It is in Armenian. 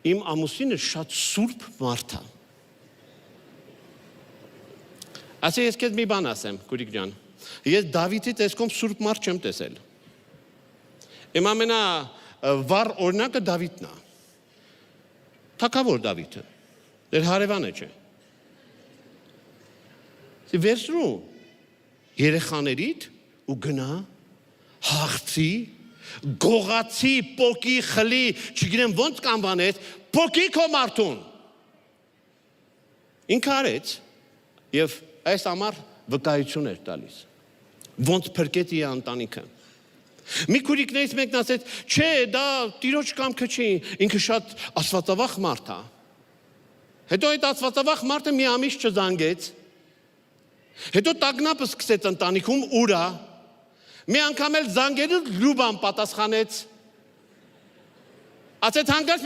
Իմ ամուսինը շատ սուրբ մարդ է։ Ասի ես քեզ մի բան ասեմ, Կուրիկ ջան։ Ես Դավիթի տեսքով սուրբ մարդ չեմ տեսել։ Իմ ամենա վառ օրինակը Դավիթն է։ Թագավոր Դավիթը։ Դեր հարևանը չէ։ Վերցրու երեխաներիդ ու գնա հաղթի գողացի պոկի խլի չգիտեմ ոնց կանվանեց պոկի քո մարդուն։ Ինքը արեց եւ այս ամառ վկայություն էր տալիս։ Ոնց փրկեց իր ընտանիքը։ Մի քուրիկներից մեկն ասեց, չէ, դա տիրոջ կամքը չի, ինքը շատ աստվածավախ մարդ է։ Հետո այդ աստվածավախ մարդը մի ամիս չզանգեց։ Հետո տագնապը սկսեց ընտանիքում ուրա։ Մի անգամ էլ զանգերից լուբան պատասխանեց։ Ասեց հանգած